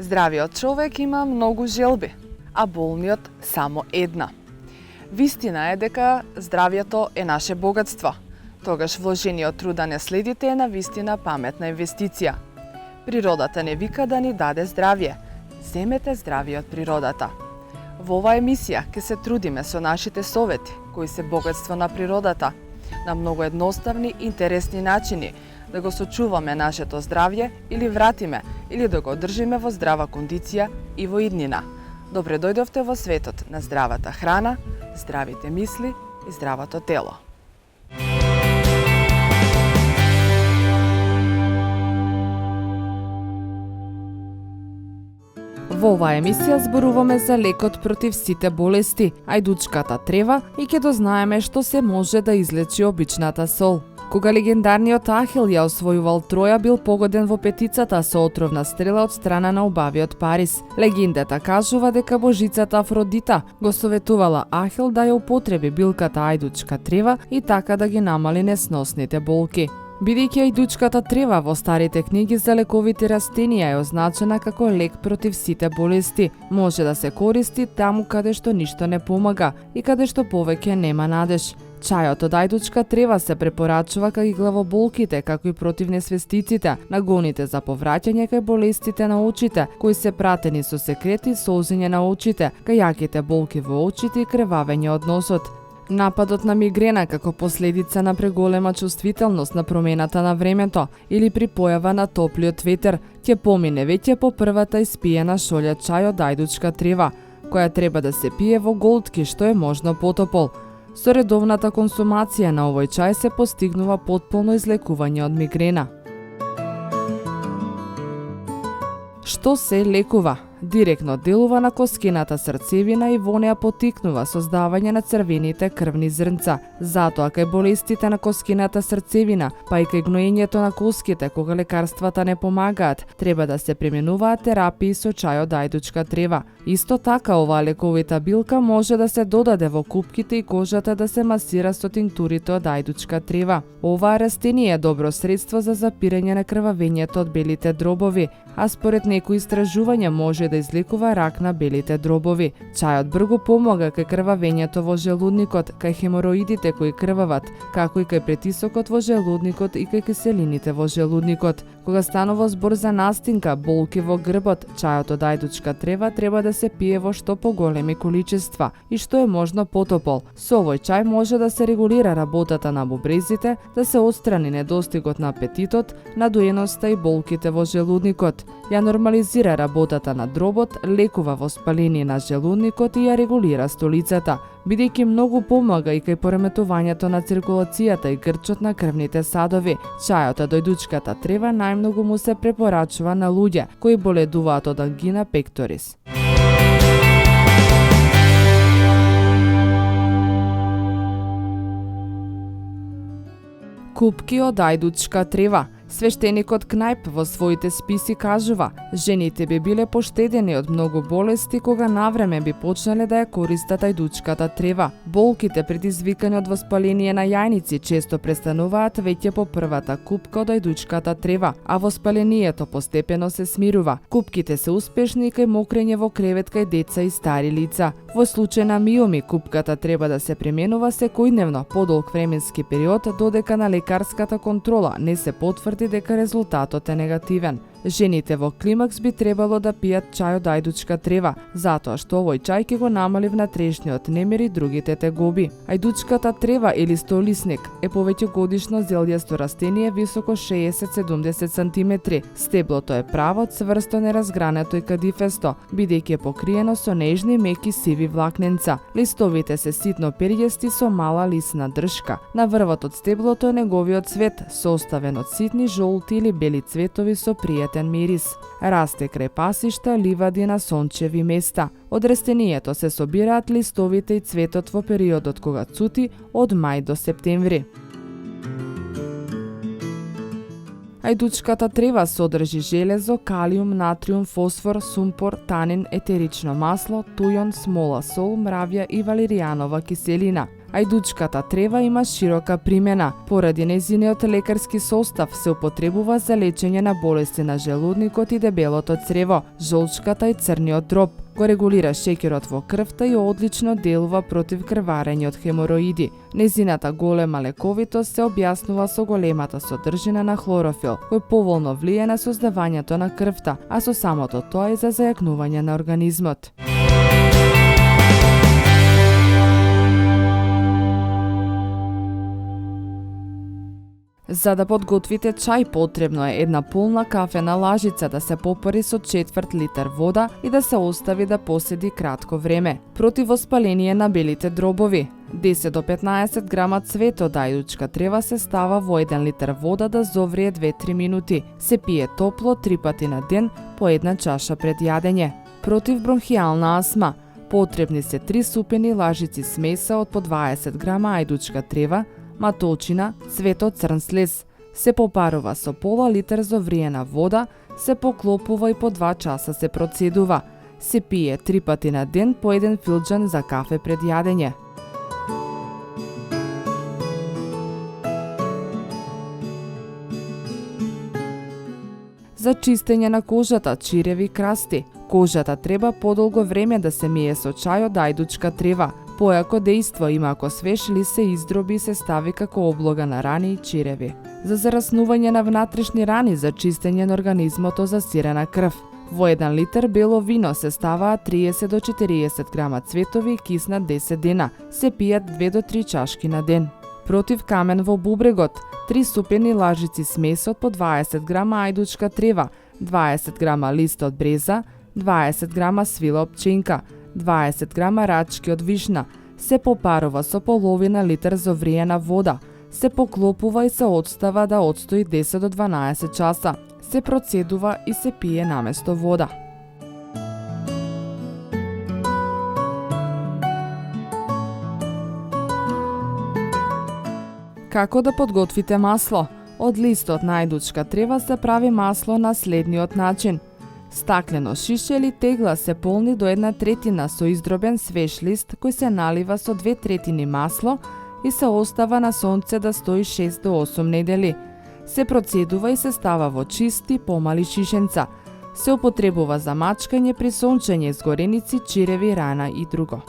Здравиот човек има многу желби, а болниот само една. Вистина е дека здравието е наше богатство. Тогаш вложениот труда не следите е на вистина паметна инвестиција. Природата не вика да ни даде здравје. Земете здравје од природата. Во оваа емисија ќе се трудиме со нашите совети, кои се богатство на природата, на многу едноставни и интересни начини да го сочуваме нашето здравје или вратиме, или да го одржиме во здрава кондиција и во иднина. Добре дојдовте во светот на здравата храна, здравите мисли и здравото тело. Во оваа емисија зборуваме за лекот против сите болести, ајдучката трева, и ќе дознаеме што се може да излечи обичната сол. Кога легендарниот Ахил ја освојувал Троја, бил погоден во петицата со отровна стрела од страна на убавиот Парис. Легендата кажува дека божицата Афродита го советувала Ахил да ја употреби билката ајдучка трева и така да ги намали несносните болки. Бидејќи ајдучката трева во старите книги за лековите растенија е означена како лек против сите болести, може да се користи таму каде што ништо не помага и каде што повеќе нема надеж. Чајот од ајдучка трева се препорачува кај главоболките, како и против несвестиците, нагоните за повраќање кај болестите на очите, кои се пратени со секрети, солзење на очите, кај јаките болки во очите и кревавење од носот. Нападот на мигрена како последица на преголема чувствителност на промената на времето или при појава на топлиот ветер ќе помине веќе по првата испиена шолја чај од ајдучка трева, која треба да се пие во голтки што е можно потопол. Со редовната консумација на овој чај се постигнува потполно излекување од мигрена. Што се лекува? Директно делува на коскената срцевина и во неа поттикнува создавање на црвените крвни зрнца. Затоа кај болестите на коскената срцевина, па и кај гноењето на коските, кога лекарствата не помагаат, треба да се применуваат терапии со чај од ајдучка трева. Исто така, оваа лековита билка може да се додаде во купките и кожата да се масира со тинктурите од ајдучка трева. Оваа растение е добро средство за запирање на крвавењето од белите дробови, а според некои истражувања може да излекува рак на белите дробови. Чајот бргу помага кај крвавењето во желудникот, кај хемороидите кои крвават, како и кај претисокот во желудникот и кај киселините во желудникот. Кога станува збор за настинка, болки во грбот, чајот од ајдучка трева треба да се пие во што поголеми количества и што е можно потопол. Со овој чај може да се регулира работата на бубрезите, да се отстрани недостигот на апетитот, надоеноста и болките во желудникот. Ја нормализира работата на дробот, лекува воспаление на желудникот и ја регулира столицата, бидејќи многу помага и кај пореметувањето на циркулацијата и грчот на крвните садови. Чајот од ајдучката трева најмногу му се препорачува на луѓе кои боледуваат од ангина пекторис. Купки од ајдучка трева. Свештеникот Кнајп во своите списи кажува: жените би биле поштедени од многу болести кога навреме би почнале да ја користат ајдучката трева. Болките предизвикани од воспаление на јајници често престануваат веќе по првата купка од ајдучката трева, а воспалението постепено се смирува. Купките се успешни и кај мокрење во кревет кај деца и стари лица. Во случај на миоми, купката треба да се применува секојдневно подолг временски период додека на лекарската контрола не се потврди дека резултатот е негативен. Жените во климакс би требало да пијат чај од ајдучка трева, затоа што овој чај ќе го намали внатрешниот немир и другите тегоби. Ајдучката трева или столисник е повеќе годишно зелјасто растение високо 60-70 см. Стеблото е право, цврсто, неразгрането и кадифесто, бидејќи е покриено со нежни меки сиви влакненца. Листовите се ситно перјести со мала лисна дршка. На врвот од стеблото е неговиот цвет, составен од ситни жолти или бели цветови со пријатен мирис. Расте крај пасишта, ливади на сончеви места. Од растението се собираат листовите и цветот во периодот кога цути од мај до септември. Ајдучката трева содржи железо, калиум, натриум, фосфор, сумпор, танин, етерично масло, тујон, смола, сол, мравја и валеријанова киселина. Ајдучката трева има широка примена. Поради нејзиниот лекарски состав се употребува за лечење на болести на желудникот и дебелото црево, жолчката и црниот дроб. Го регулира шеќерот во крвта и одлично делува против крварење од хемороиди. Нејзината голема лековитост се објаснува со големата содржина на хлорофил, кој поволно влие на создавањето на крвта, а со самото тоа и за зајакнување на организмот. За да подготвите чај, потребно е една полна кафена лажица да се попари со 1/4 литар вода и да се остави да поседи кратко време. Противоспаление на белите дробови. 10 до 15 грама цвето од ајдучка трева се става во 1 литар вода да зоврие 2-3 минути. Се пие топло 3 пати на ден по една чаша пред јадење. Против бронхијална астма. Потребни се 3 супени лажици смеса од по 20 грама ајдучка трева, маточина, цвето црн слез. Се попарува со пола литар зовриена вода, се поклопува и по 2 часа се процедува. Се пие 3 пати на ден по 1 филџан за кафе пред јадење. За чистење на кожата, чиреви, красти. Кожата треба подолго време да се мие со чај од ајдучка трева. Појако дејство има ако свеж лист се издроби и се стави како облога на рани и чиреви. За зараснување на внатрешни рани, за чистење на организмот од засирена крв. Во 1 литар бело вино се ставаат 30 до 40 грама цветови и киснат 10 дена. Се пијат 2 до 3 чашки на ден. Против камен во бубрегот, 3 супени лажици смесот по 20 грама ајдучка трева, 20 грама лист од бреза, 20 грама свила пченка, 20 грама рачки од вишна, се попарува со половина литар зовриена вода, се поклопува и се одстава да одстои 10 до 12 часа, се процедува и се пие наместо вода. Како да подготвите масло? Од листот на ајдучка трева се прави масло на следниот начин. Стаклено шише или тегла се полни до 1/3 со издробен свеж лист кој се налива со 2/3 масло и се остава на сонце да стои 6 до 8 недели. Се процедува и се става во чисти, помали шишенца. Се употребува за мачкање при сончење, изгореници, чиреви, рана и друго.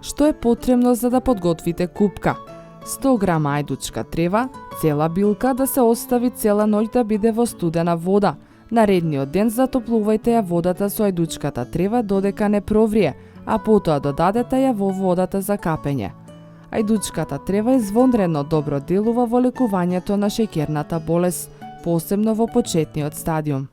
Што е потребно за да подготвите купка? 100 грама ајдучка трева, цела билка да се остави цела ноќ да биде во студена вода. Наредниот ден затоплувајте ја водата со ајдучката трева додека не проврие, а потоа додадете ја во водата за капење. Ајдучката трева извонредно добро делува во лекувањето на шеќерната болест, посебно во почетниот стадиум.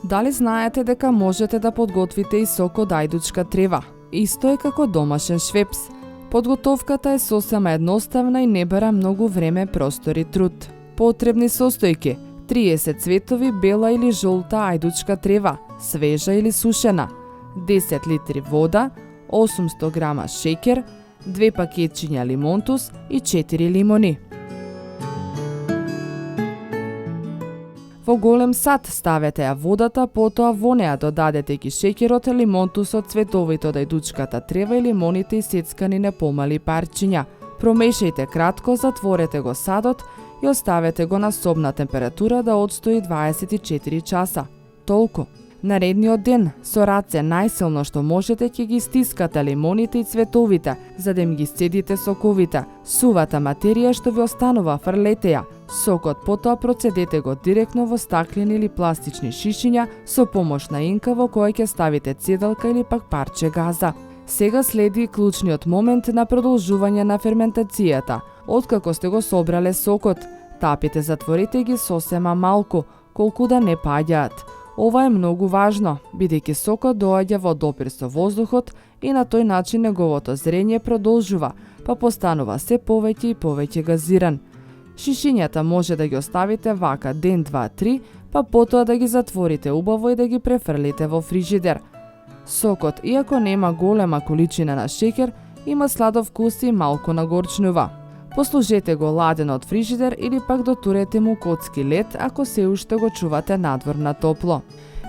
Дали знаете дека можете да подготвите и сок од ајдучка трева? Исто е како домашен швепс. Подготовката е сосема едноставна и не бара многу време, простор и труд. Потребни состојки: 30 цветови бела или жолта ајдучка трева, свежа или сушена, 10 литри вода, 800 грама шеќер, 2 пакетчиња лимонтус и 4 лимони. Во голем сад ставете ја водата, потоа во неа додадете ги шеќерот, лимонтусот, цветовите од ајдучката трева и лимоните исецкани на помали парчиња. Промешајте кратко, затворете го садот и оставете го на собна температура да одстои 24 часа. Толку. Наредниот ден, со раце најсилно што можете ќе ги стискате лимоните и цветовите, за да им ги сцедите соковите. Сувата материја што ви останува фрлете ја. Сокот потоа процедете го директно во стаклени или пластични шишиња со помош на инка во која ќе ставите цедалка или пак парче газа. Сега следи клучниот момент на продолжување на ферментацијата. Откако сте го собрале сокот, тапите затворите ги сосема малку, колку да не паѓаат. Ова е многу важно, бидејќи сокот доаѓа во допир со воздухот и на тој начин неговото зрење продолжува, па постанува се повеќе и повеќе газиран. Шишињата може да ги оставите вака ден, 2, 3, па потоа да ги затворите убаво и да ги префрлите во фрижидер. Сокот, иако нема голема количина на шеќер, има сладов вкус и малку нагорчнува. Послужете го ладен од фрижидер или пак дотурете му коцки лед ако се уште го чувате надвор на топло.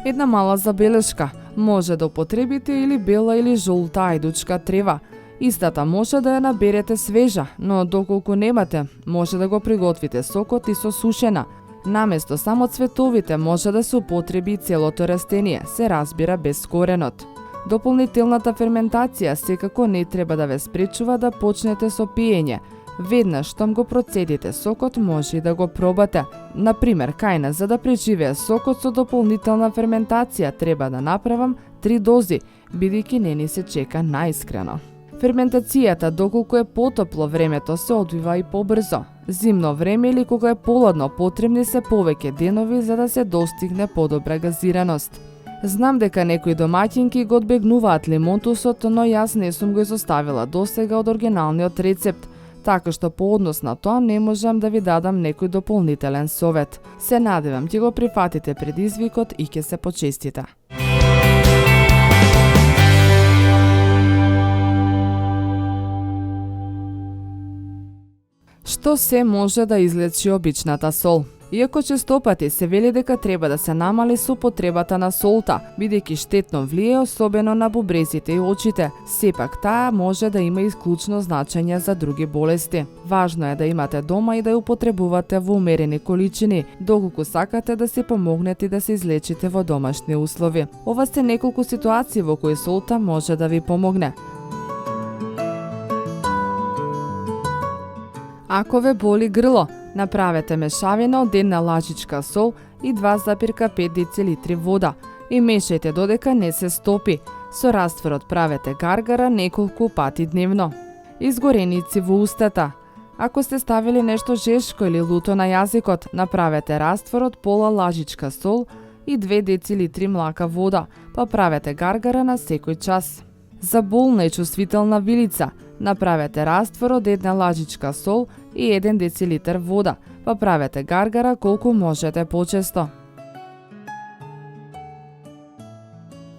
Една мала забелешка, може да употребите или бела или жолта ајдучка трева. Истата може да ја наберете свежа, но доколку немате, може да го приготвите сокот и со сушена. Наместо само цветовите може да се употреби и целото растение, се разбира без коренот. Дополнителната ферментација секако не треба да ве спречува да почнете со пиење. Веднаш штом го процедите сокот, може и да го пробате. Например, кај нас, за да преживее сокот со дополнителна ферментација, треба да направам 3 дози, бидејќи не ни се чека најискрено. Ферментацијата, доколку е потопло времето, се одвива и побрзо. Зимно време или кога е поладно, потребни се повеќе денови за да се достигне подобра газираност. Знам дека некои домаќинки го одбегнуваат лимонтусот, но јас не сум го изоставила досега од оригиналниот рецепт, така што по однос на тоа не можам да ви дадам некој дополнителен совет. Се надевам ќе го прифатите предизвикот и ќе се почестите. Што се може да излечи обичната сол? Иако честопати се вели дека треба да се намали со употребата на солта, бидејќи штетно влие особено на бубрезите и очите, сепак таа може да има и клучно значење за други болести. Важно е да имате дома и да ја употребувате во умерени количини, доколку сакате да се помогнете и да се излечите во домашни услови. Ова се неколку ситуации во кои солта може да ви помогне. Ако ве боли грло, направете мешавина од една лажичка сол и 2,5 децилитри вода и мешајте додека не се стопи. Со растворот правете гаргара неколку пати дневно. Изгореници во устата. Ако сте ставили нешто жешко или луто на јазикот, направете раствор од пола лажичка сол и 2 децилитри млака вода, па правете гаргара на секој час. За болна и чувствителна вилица, направете раствор од една лажичка сол и 1 децилитар вода, па правете гаргара колку можете почесто.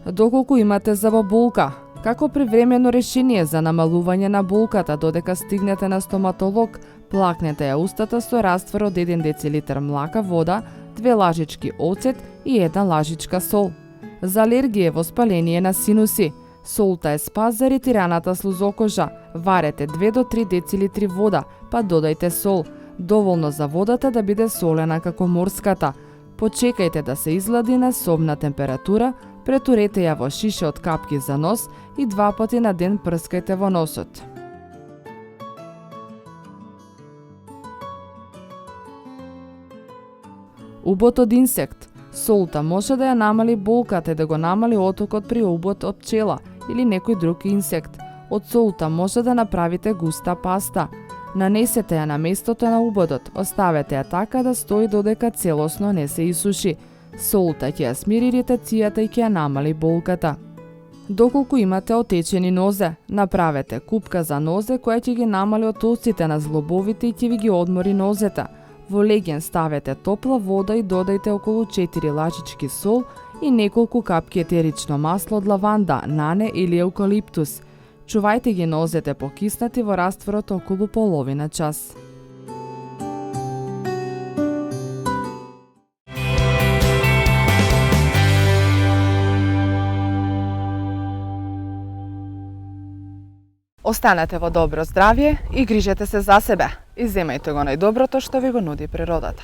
Доколку имате заболка, како привремено решение за намалување на болката додека стигнете на стоматолог, плакнете ја устата со раствор од 1 децилитар млака вода, 2 лажички оцет и 1 лажичка сол. За алергија и воспаление на синуси, солта е спас за ретираната слузокожа. Варете 2 до 3 децилитри вода, па додајте сол, доволно за водата да биде солена како морската. Почекајте да се излади на собна температура, претурете ја во шише од капки за нос и 2 пати на ден прскајте во носот. Убот од инсект. Солта може да ја намали болката и да го намали отокот при убот од пчела или некој друг инсект. Од солта може да направите густа паста. Нанесете ја на местото на убодот, оставете ја така да стои додека целосно не се исуши. Солта ќе ја смири иритацијата и ќе ја намали болката. Доколку имате отечени нозе, направете купка за нозе која ќе ги намали отоците на зглобовите и ќе ви ги одмори нозете. Во леген ставете топла вода и додајте околу 4 лажички сол и неколку капки етерично масло од лаванда, нане или еукалиптус. Чувајте ги нозете покиснати во растворот околу половина час. Останете во добро здравје и грижете се за себе. И земајте го најдоброто што ви го нуди природата.